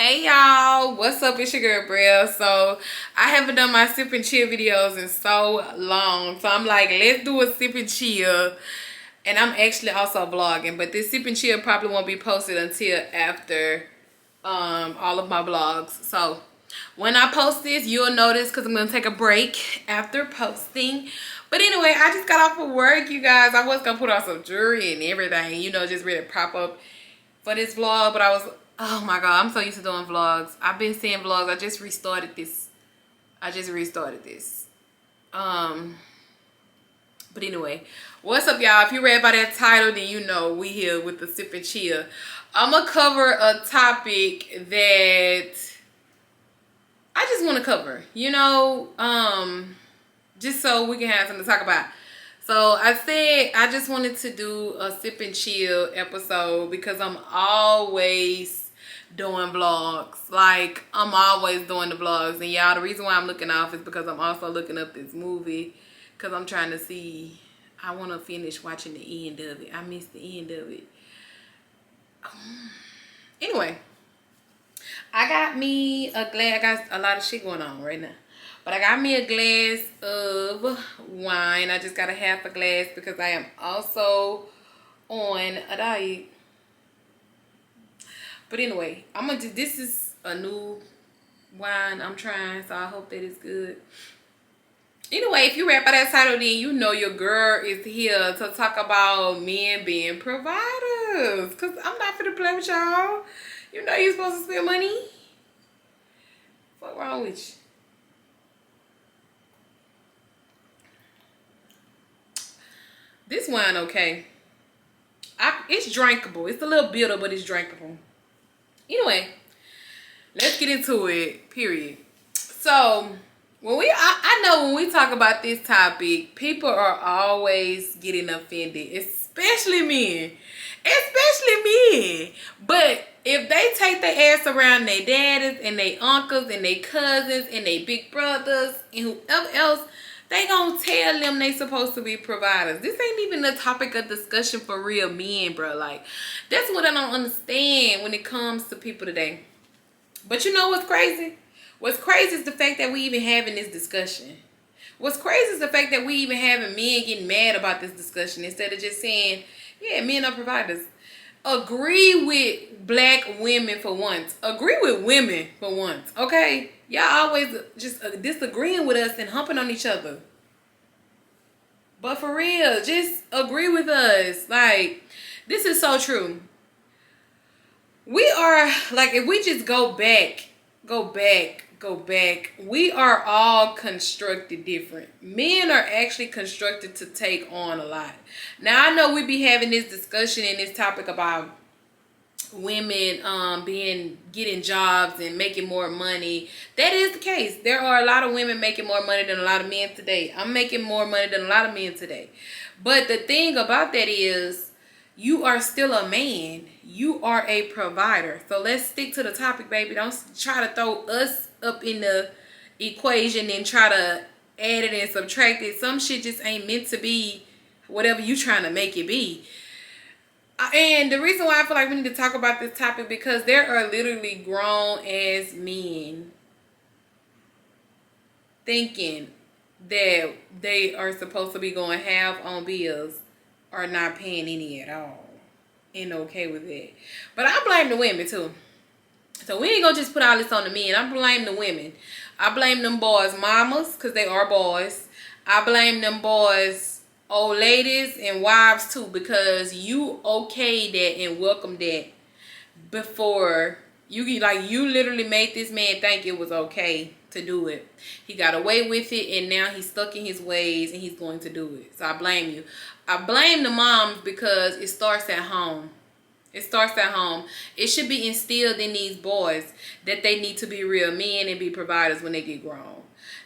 Hey y'all, what's up? It's your girl Brielle. So I haven't done my sip and chill videos in so long. So I'm like, let's do a sip and chill. And I'm actually also vlogging, but this sip and chill probably won't be posted until after all of my vlogs. So when I post this, you'll notice because I'm gonna take a break after posting. But anyway, I just got off of work, you guys. I was gonna put on some jewelry and everything, just really pop up for this vlog, but oh my god, I'm so used to doing vlogs. I've been seeing vlogs. I just restarted this. But anyway, what's up, y'all? If you read by that title, then you know we here with the sip and chill. I'm gonna cover a topic that I just want to cover, just so we can have something to talk about. So I said I just wanted to do a sip and chill episode because I'm always doing vlogs. Like, I'm always doing the vlogs. And y'all, the reason why I'm looking off is because I'm also looking up this movie because I'm trying to see. I want to finish watching the end of it. I missed the end of it. Anyway, I got me a glass. I got a lot of shit going on right now. But I got me a glass of wine. I just got a half a glass because I am also on a diet. But anyway, this is a new wine I'm trying, so I hope that it's good. Anyway, if you read by that title, then you know your girl is here to talk about men being providers. Because I'm not finna play with y'all. You know you're supposed to spend money. What's wrong with you? This wine, okay. It's drinkable. It's a little bitter, but it's drinkable. Anyway, let's get into it, period. So, I know when we talk about this topic, people are always getting offended, especially men. But if they take their ass around their daddies and their uncles and their cousins and their big brothers and whoever else, they gonna tell them they supposed to be providers. This ain't even a topic of discussion for real men, bro. Like, that's what I don't understand when it comes to people today. But you know what's crazy? What's crazy is the fact that we even having this discussion. What's crazy is the fact that we even having men getting mad about this discussion instead of just saying, yeah, men are providers. Agree with black women for once. Agree with women for once, okay? Y'all always just disagreeing with us and humping on each other. But for real, just agree with us. Like, this is so true. We are, like, if we just go back, we are all constructed different. Men are actually constructed to take on a lot. Now, I know we be having this discussion and this topic about women getting jobs and making more money. That is the case. There are a lot of women making more money than a lot of men today. I'm making more money than a lot of men today. But the thing about that is, you are still a man. You are a provider. So let's stick to the topic, baby. Don't try to throw us up in the equation and try to add it and subtract it. Some shit just ain't meant to be whatever you trying to make it be. And the reason why I feel like we need to talk about this topic, because there are literally grown ass men thinking that they are supposed to be going half on bills or not paying any at all, and okay with that. But I blame the women too. So we ain't gonna just put all this on the men. I blame the women. I blame them boys' mamas, because they are boys. I blame them boys' old ladies and wives too, because you okayed that and welcomed that before you literally made this man think it was okay to do it. He got away with it, and now he's stuck in his ways and he's going to do it. So I blame you. I blame the moms, because it starts at home. It starts at home. It should be instilled in these boys that they need to be real men and be providers when they get grown.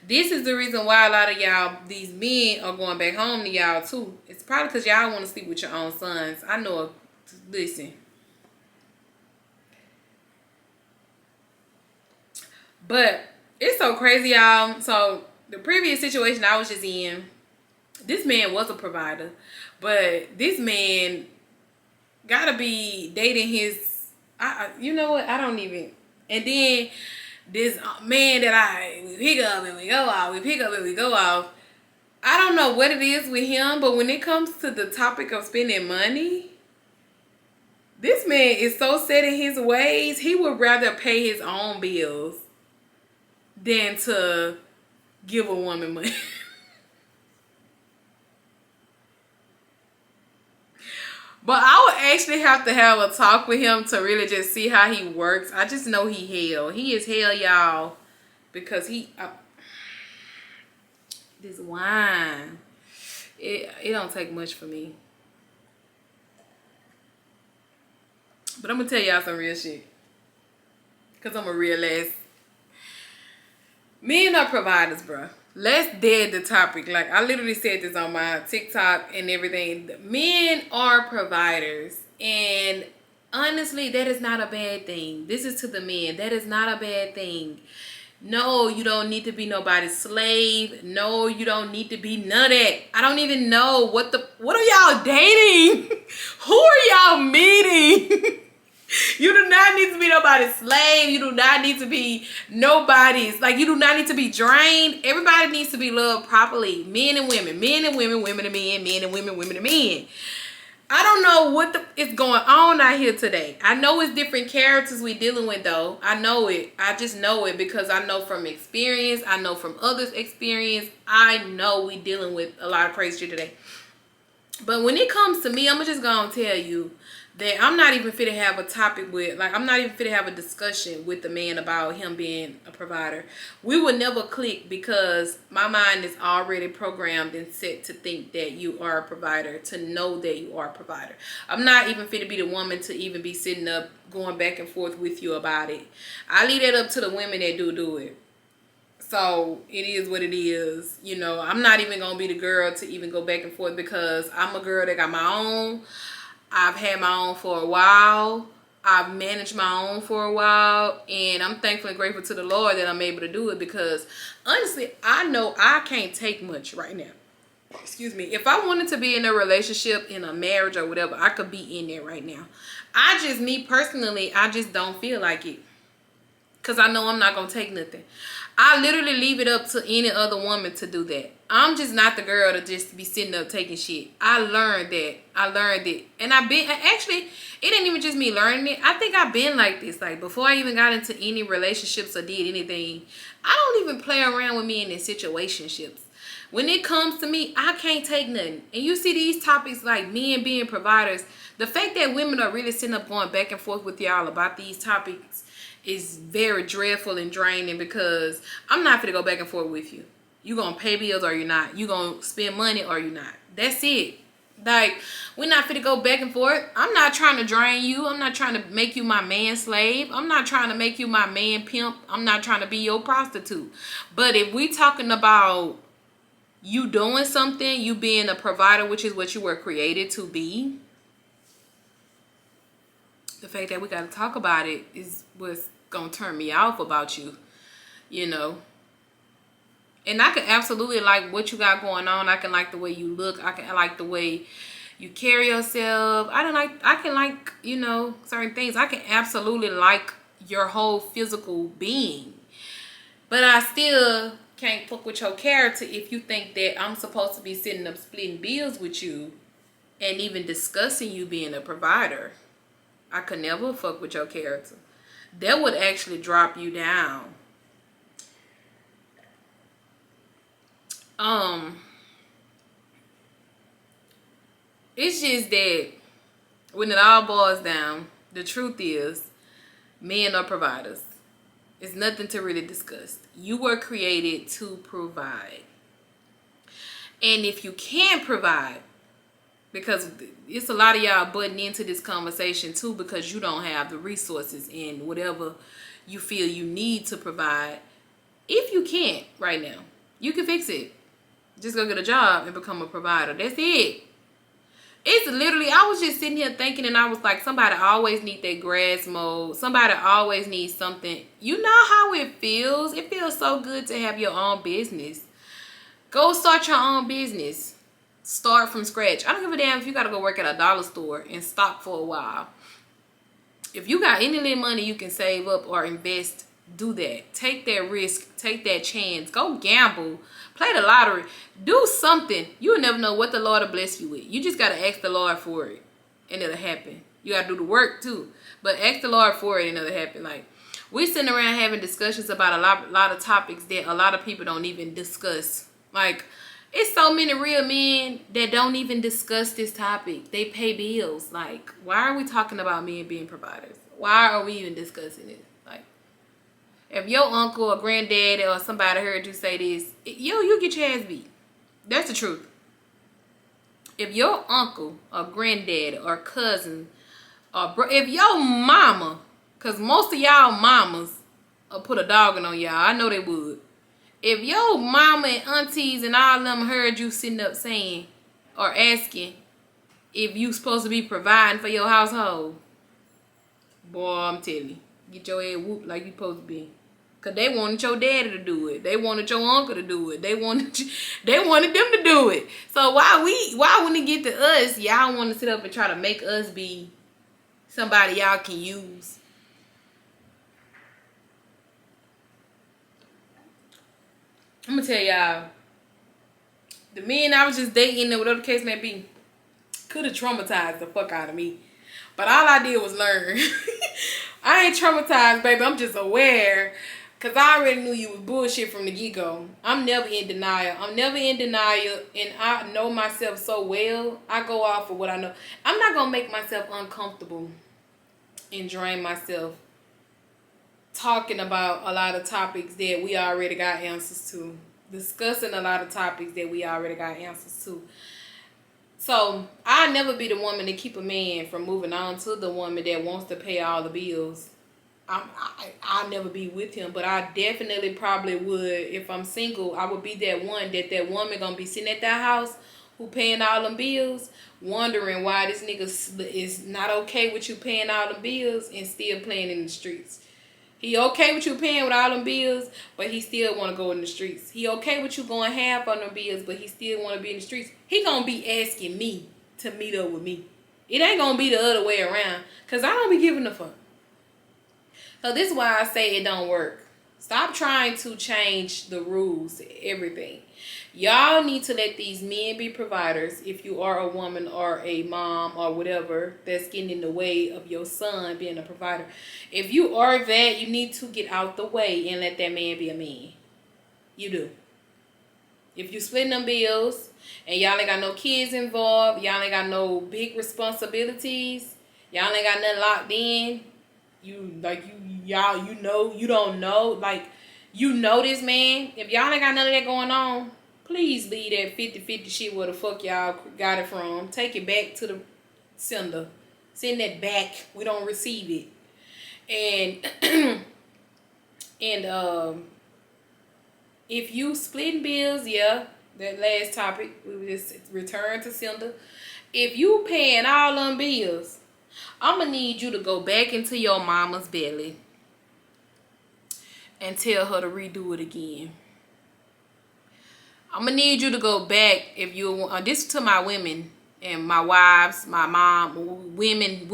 This is the reason why a lot of y'all, these men, are going back home to y'all too. It's probably because y'all want to sleep with your own sons. I know. Listen. But it's so crazy, y'all. So the previous situation I was just in, this man was a provider, but this man gotta be dating his. You know what? I don't even. And then this man that we pick up and we go off, we pick up and we go off. I don't know what it is with him, but when it comes to the topic of spending money, this man is so set in his ways, he would rather pay his own bills than to give a woman money. But I would actually have to have a talk with him to really just see how he works. I just know he hell. He is hell, y'all. Because this wine, it don't take much for me. But I'm going to tell y'all some real shit. Because I'm a real ass. Men are providers, bro. Let's dead the topic. Like, I literally said this on my TikTok and everything. Men are providers. And honestly, that is not a bad thing. This is to the men. That is not a bad thing. No, you don't need to be nobody's slave. No, you don't need to be none of that. I don't even know what are y'all dating? Who are y'all meeting? You do not need to be nobody's slave. You do not need to be nobody's, like, you do not need to be drained. Everybody needs to be loved properly. Men and women, women and men, men and women and men. I don't know what is going on out here today. I know it's different characters we dealing with, though. I know it. I just know it because I know from experience. I know from others' experience. I know we dealing with a lot of crazy shit today. But when it comes to me, I'm just going to tell you that I'm not even fit to have a topic with, like, I'm not even fit to have a discussion with the man about him being a provider. We will never click because my mind is already programmed and set to think that you are a provider, to know that you are a provider. I'm not even fit to be the woman to even be sitting up going back and forth with you about it. I leave that up to the women that do it. So it is what it is. You know, I'm not even going to be the girl to even go back and forth because I'm a girl that got my own. I've had my own for a while. I've managed my own for a while. And I'm thankful and grateful to the Lord that I'm able to do it because, honestly, I know I can't take much right now. Excuse me. If I wanted to be in a relationship, in a marriage or whatever, I could be in there right now. Me personally, I just don't feel like it. Because I know I'm not going to take nothing. I literally leave it up to any other woman to do that. I'm just not the girl to just be sitting up taking shit. I learned that. I learned it. And actually, it ain't even just me learning it. I think I've been like this. Like, before I even got into any relationships or did anything, I don't even play around with men in situationships. When it comes to me, I can't take nothing. And you see these topics like men being providers. The fact that women are really sitting up going back and forth with y'all about these topics is very dreadful and draining because I'm not going to go back and forth with you. You going to pay bills or you're not. You going to spend money or you're not. That's it. Like, we're not going to go back and forth. I'm not trying to drain you. I'm not trying to make you my man slave. I'm not trying to make you my man pimp. I'm not trying to be your prostitute. But if we talking about you doing something, you being a provider, which is what you were created to be, the fact that we got to talk about it is what's going to turn me off about you, you know. And I can absolutely like what you got going on. I can like the way you look. I can like the way you carry yourself. I can like, you know, certain things. I can absolutely like your whole physical being. But I still can't fuck with your character if you think that I'm supposed to be sitting up splitting bills with you and even discussing you being a provider. I could never fuck with your character. That would actually drop you down. It's just that when it all boils down, the truth is men are providers. It's nothing to really discuss. You were created to provide. And if you can't provide, because it's a lot of y'all butting into this conversation too because you don't have the resources and whatever you feel you need to provide. If you can't right now, you can fix it. Just go get a job and become a provider. That's it. It's literally, I was just sitting here thinking and I was like, somebody always needs their grass mowed. Somebody always needs something. You know how it feels? It feels so good to have your own business. Go start your own business. Start from scratch. I don't give a damn if you got to go work at a dollar store and stop for a while. If you got any little money you can save up or invest, do that. Take that risk. Take that chance. Go gamble. Play the lottery. Do something. You'll never know what the Lord will bless you with. You just got to ask the Lord for it, and it'll happen. You got to do the work, too. But ask the Lord for it, and it'll happen. Like, we sitting around having discussions about a lot of topics that a lot of people don't even discuss. Like, it's so many real men that don't even discuss this topic. They pay bills. Like, why are we talking about men being providers? Why are we even discussing it? Like, if your uncle or granddad or somebody heard you say this, you get your ass beat. That's the truth. If your uncle or granddad or cousin or if your mama, because most of y'all mamas will put a dogging on y'all. I know they would. If your mama and aunties and all of them heard you sitting up saying or asking if you supposed to be providing for your household, boy, I'm telling you, get your head whooped like you supposed to be. Because they wanted your daddy to do it. They wanted your uncle to do it. They wanted them to do it. So why when it get to us, y'all want to sit up and try to make us be somebody y'all can use? I'm going to tell y'all, the men I was just dating, or whatever the case may be, could have traumatized the fuck out of me. But all I did was learn. I ain't traumatized, baby. I'm just aware. Because I already knew you was bullshit from the get-go. I'm never in denial. And I know myself so well. I go off of what I know. I'm not going to make myself uncomfortable and drain myself talking about a lot of topics that we already got answers to. Discussing a lot of topics that we already got answers to. So, I'll never be the woman to keep a man from moving on to the woman that wants to pay all the bills. I'll never be with him, but I definitely probably would, if I'm single, I would be that one that woman gonna be sitting at that house who paying all them bills, wondering why this nigga is not okay with you paying all them bills and still playing in the streets. He okay with you paying with all them bills, but he still want to go in the streets. He okay with you going half on them bills, but he still want to be in the streets. He gonna be asking me to meet up with me. It ain't gonna be the other way around, because I don't be giving a fuck. So this is why I say it don't work. Stop trying to change the rules to everything. Y'all need to let these men be providers if you are a woman or a mom or whatever that's getting in the way of your son being a provider. If you are that, you need to get out the way and let that man be a man. You do. If you splitting them bills and y'all ain't got no kids involved, y'all ain't got no big responsibilities, y'all ain't got nothing locked in, you don't know this man. If y'all ain't got none of that going on, please leave that 50-50 shit where the fuck y'all got it from. Take it back to the sender. Send that back. We don't receive it. And if you splitting bills, yeah, that last topic, we will just return to sender. If you paying all them bills, I'm going to need you to go back into your mama's belly and tell her to redo it again. I'm going to need you to go back if you this to my women and my wives, my mom, women.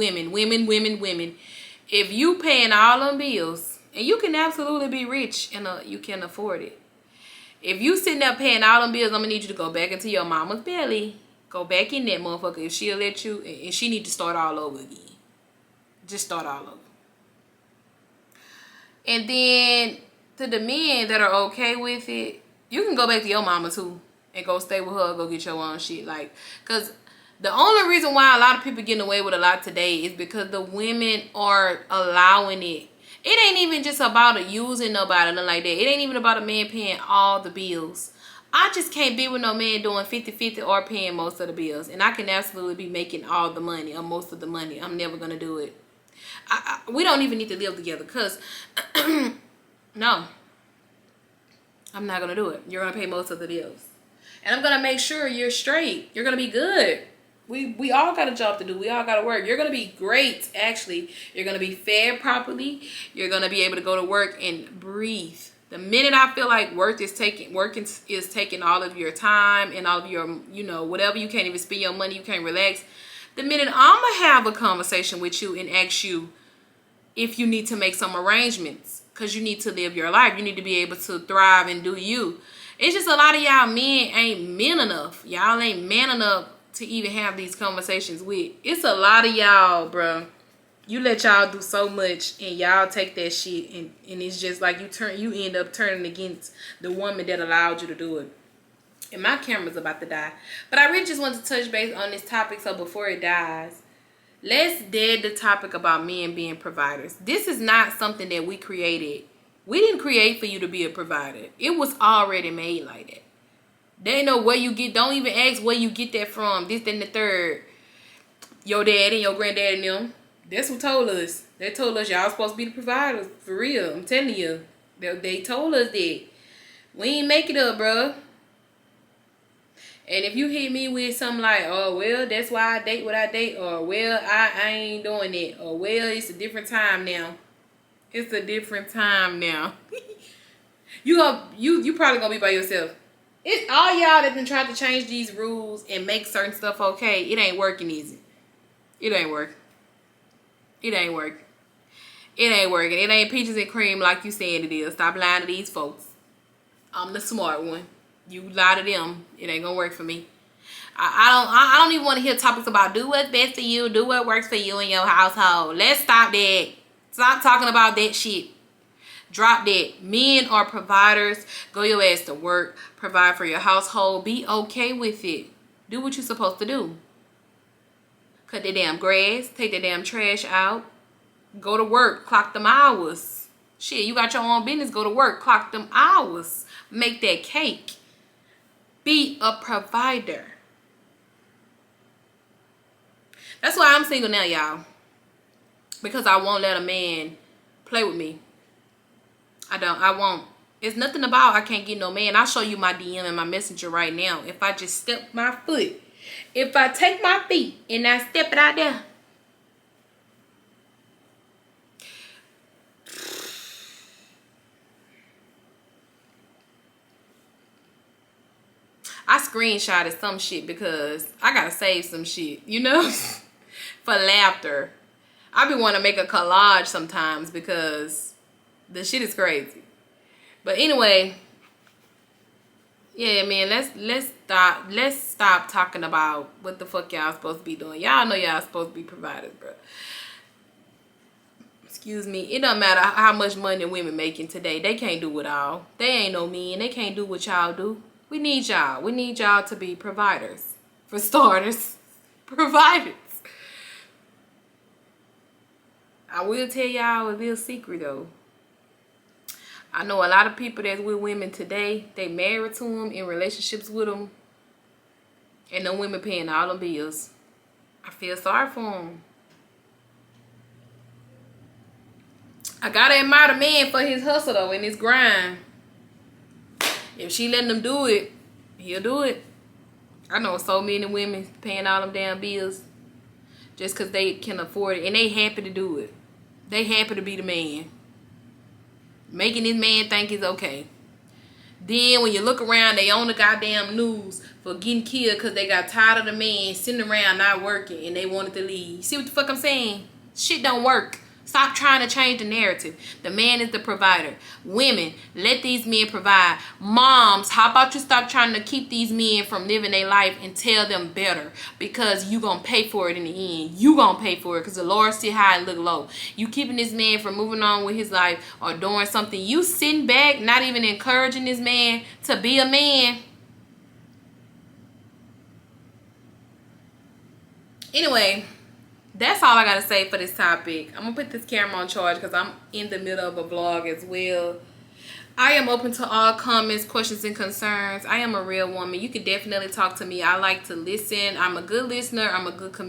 If you paying all them bills, and you can absolutely be rich and you can afford it. If you sitting there paying all them bills, I'm going to need you to go back into your mama's belly. Go back in that motherfucker if she'll let you, and she need to start all over again. Just start all over. And then to the men that are okay with it, you can go back to your mama too and go stay with her, go get your own shit. Like, cause the only reason why a lot of people getting away with a lot today is because the women are allowing it. It ain't even just about using nobody, nothing like that. It ain't even about a man paying all the bills. I just can't be with no man doing 50-50 or paying most of the bills. And I can absolutely be making all the money or most of the money. I'm never going to do it. We don't even need to live together because, no. I'm not going to do it. You're going to pay most of the bills. And I'm going to make sure you're straight. You're going to be good. We all got a job to do. We all got to work. You're going to be great, actually. You're going to be fed properly. You're going to be able to go to work and breathe. The minute I feel like work is taking all of your time and all of your, whatever, you can't even spend your money, you can't relax. The minute I'm going to have a conversation with you and ask you, if you need to make some arrangements, because you need to live your life. You need to be able to thrive and do you. It's just a lot of y'all men ain't men enough. Y'all ain't man enough to even have these conversations with. It's a lot of y'all, bro. You let y'all do so much and y'all take that shit and it's just like you end up turning against the woman that allowed you to do it. And my camera's about to die. But I really just want to touch base on this topic, so before it dies, let's dead the topic about men being providers. This is not something that we created. We didn't create for you to be a provider. It was already made like that. They ain't know where you get. Don't even ask where you get that from. This, then the third. Your dad and your granddad and them. That's who told us. They told us y'all supposed to be the providers. For real. I'm telling you. They told us that. We ain't make it up, bro. And if you hit me with something like, oh, well, that's why I date what I date. Or, well, I ain't doing it. Or, well, it's a different time now. It's a different time now. You probably gonna be by yourself. It's all y'all that been trying to change these rules and make certain stuff okay. It ain't working easy. It ain't working. It ain't working. It ain't working. It ain't peaches and cream like you saying it is. Stop lying to these folks. I'm the smart one. You lie to them. It ain't gonna work for me. I don't even want to hear topics about do what's best for you, do what works for you in your household. Let's stop that. Stop talking about that shit. Drop that. Men are providers. Go your ass to work. Provide for your household. Be okay with it. Do what you're supposed to do. Cut the damn grass. Take the damn trash out. Go to work. Clock them hours. Shit, you got your own business. Go to work. Clock them hours. Make that cake. Be a provider. That's why I'm single now, y'all. Because I won't let a man play with me. I won't. It's nothing about I can't get no man. I'll show you my DM and my messenger right now. If I just step my foot. If I take my feet and I step it out there. I screenshotted some shit because I gotta save some shit, you know? For laughter. I be wanting to make a collage sometimes because the shit is crazy. But anyway, yeah, man, let's stop talking about what the fuck y'all supposed to be doing. Y'all know y'all supposed to be providers, bro. Excuse me. It don't matter how much money women making today. They can't do it all. They ain't no men. They can't do what y'all do. We need y'all. We need y'all to be providers. For starters, providers. I will tell y'all a little secret though. I know a lot of people that's with women today, they married to them, in relationships with them, and them women paying all them bills. I feel sorry for them. I gotta admire the man for his hustle though and his grind. If she letting him do it, he'll do it. I know so many women paying all them damn bills just because they can afford it, and they happy to do it. They happy to be the man. Making this man think it's okay. Then when you look around, they on the goddamn news for getting killed because they got tired of the man sitting around not working and they wanted to leave. See what the fuck I'm saying? Shit don't work. Stop trying to change the narrative. The man is the provider. Women, let these men provide. Moms, how about you stop trying to keep these men from living their life and tell them better, because you gonna pay for it in the end. You gonna pay for it because the Lord sit high and look low. You keeping this man from moving on with his life or doing something. You sitting back, not even encouraging this man to be a man. Anyway, that's all I gotta say for this topic. I'm gonna put this camera on charge because I'm in the middle of a vlog as well. I am open to all comments, questions, and concerns. I am a real woman. You can definitely talk to me. I like to listen. I'm a good listener. I'm a good communicator.